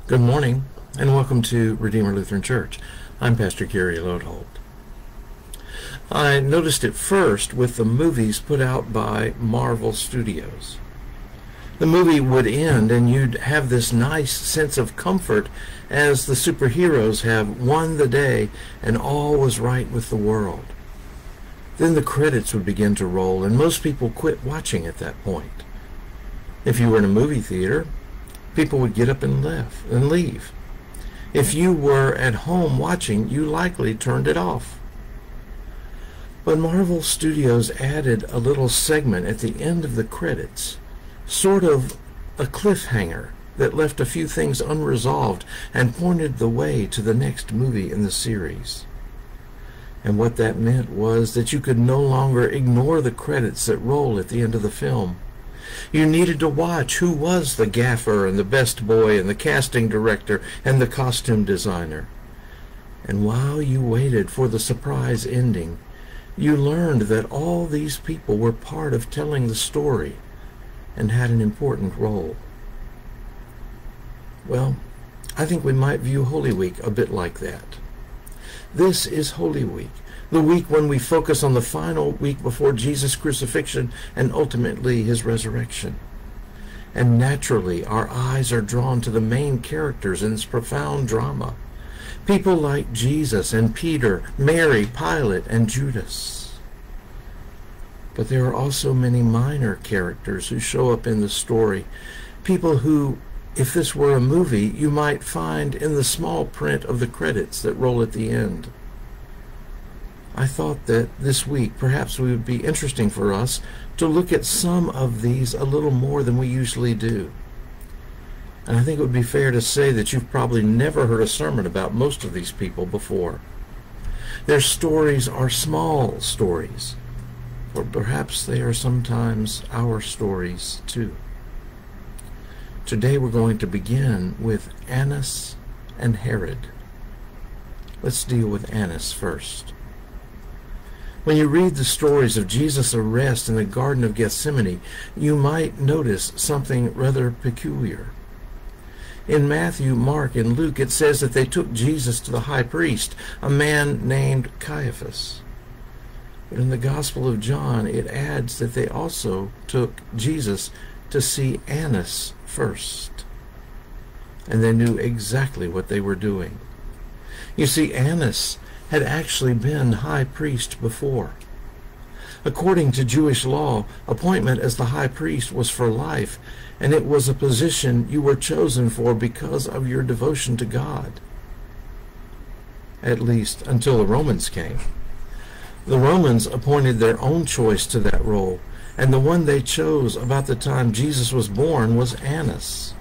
Good morning, and welcome to Redeemer Lutheran Church. I'm Pastor Gary Lodholt. I noticed it first with the movies put out by Marvel Studios. The movie would end, and you'd have this nice sense of comfort as the superheroes have won the day and all was right with the world. Then the credits would begin to roll, and most people quit watching at that point. If you were in a movie theater, people would get up and leave. If you were at home watching, you likely turned it off. But Marvel Studios added a little segment at the end of the credits, sort of a cliffhanger that left a few things unresolved and pointed the way to the next movie in the series. And what that meant was that you could no longer ignore the credits that roll at the end of the film. You needed to watch who was the gaffer and the best boy and the casting director and the costume designer. And while you waited for the surprise ending, you learned that all these people were part of telling the story and had an important role. Well, I think we might view Holy Week a bit like that. This is Holy Week, the week when we focus on the final week before Jesus' crucifixion and ultimately his resurrection. And naturally, our eyes are drawn to the main characters in this profound drama. People like Jesus and Peter, Mary, Pilate, and Judas. But there are also many minor characters who show up in the story. People who, if this were a movie, you might find in the small print of the credits that roll at the end. I thought that this week perhaps it would be interesting for us to look at some of these a little more than we usually do. And I think it would be fair to say that you've probably never heard a sermon about most of these people before. Their stories are small stories, or perhaps they are sometimes our stories too. Today we're going to begin with Annas and Herod. Let's deal with Annas first. When you read the stories of Jesus' arrest in the Garden of Gethsemane, you might notice something rather peculiar. In Matthew, Mark, and Luke, it says that they took Jesus to the high priest, a man named Caiaphas. But in the Gospel of John, it adds that they also took Jesus to see Annas first. And they knew exactly what they were doing. You see, Annas had actually been high priest before. According to Jewish law, appointment as the high priest was for life, and it was a position you were chosen for because of your devotion to God. At least until the Romans came. The Romans appointed their own choice to that role, and the one they chose about the time Jesus was born was Annas.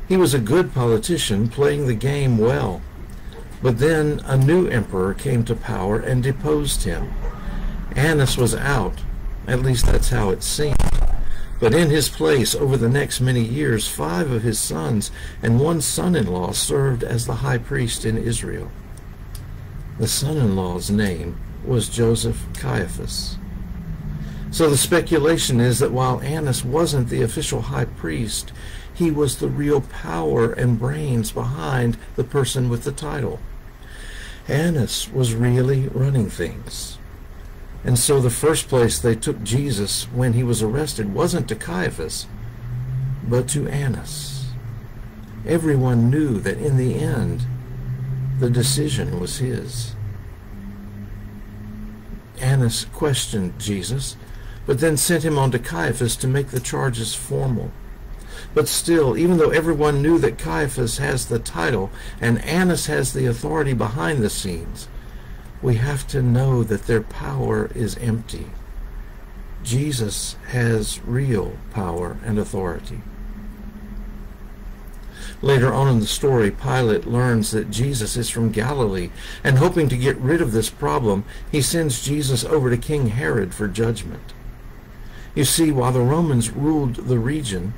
He was a good politician, playing the game well. But then a new emperor came to power and deposed him. Annas was out, at least that's how it seemed. But in his place, over the next many years, 5 of his sons and 1 son-in-law served as the high priest in Israel. The son-in-law's name was Joseph Caiaphas. So the speculation is that while Annas wasn't the official high priest, he was the real power and brains behind the person with the title. Annas was really running things. And so the first place they took Jesus when he was arrested wasn't to Caiaphas, but to Annas. Everyone knew that in the end, the decision was his. Annas questioned Jesus, but then sent him on to Caiaphas to make the charges formal. But still, even though everyone knew that Caiaphas has the title and Annas has the authority behind the scenes, we have to know that their power is empty. Jesus has real power and authority. Later on in the story, Pilate learns that Jesus is from Galilee, and hoping to get rid of this problem, he sends Jesus over to King Herod for judgment. You see, while the Romans ruled the region,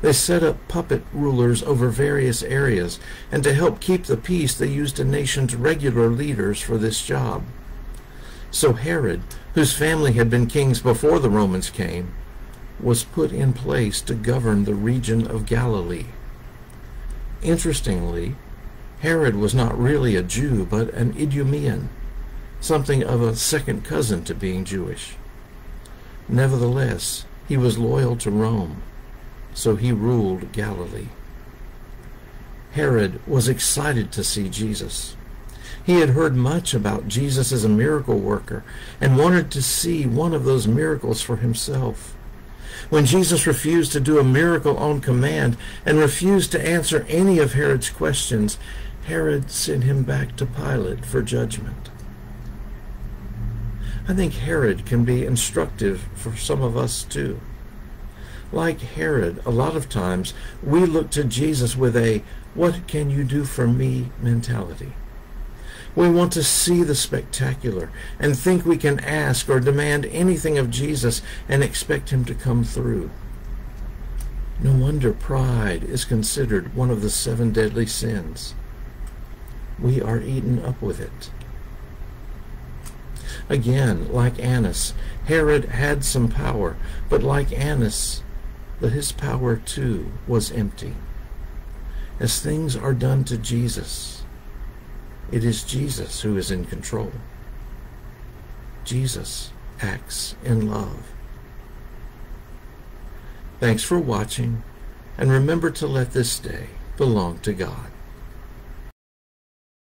they set up puppet rulers over various areas, and to help keep the peace, they used a nation's regular leaders for this job. So Herod, whose family had been kings before the Romans came, was put in place to govern the region of Galilee. Interestingly, Herod was not really a Jew, but an Idumean, something of a second cousin to being Jewish. Nevertheless, he was loyal to Rome, so he ruled Galilee. Herod was excited to see Jesus. He had heard much about Jesus as a miracle worker and wanted to see one of those miracles for himself. When Jesus refused to do a miracle on command and refused to answer any of Herod's questions, Herod sent him back to Pilate for judgment. I think Herod can be instructive for some of us too. Like Herod, a lot of times we look to Jesus with a "what can you do for me" mentality. We want to see the spectacular and think we can ask or demand anything of Jesus and expect him to come through. No wonder pride is considered one of the 7 deadly sins. We are eaten up with it. Again, like Annas, Herod had some power, but like Annas, his power too was empty. As things are done to Jesus, it is Jesus who is in control. Jesus acts in love. Thanks for watching, and remember to let this day belong to God.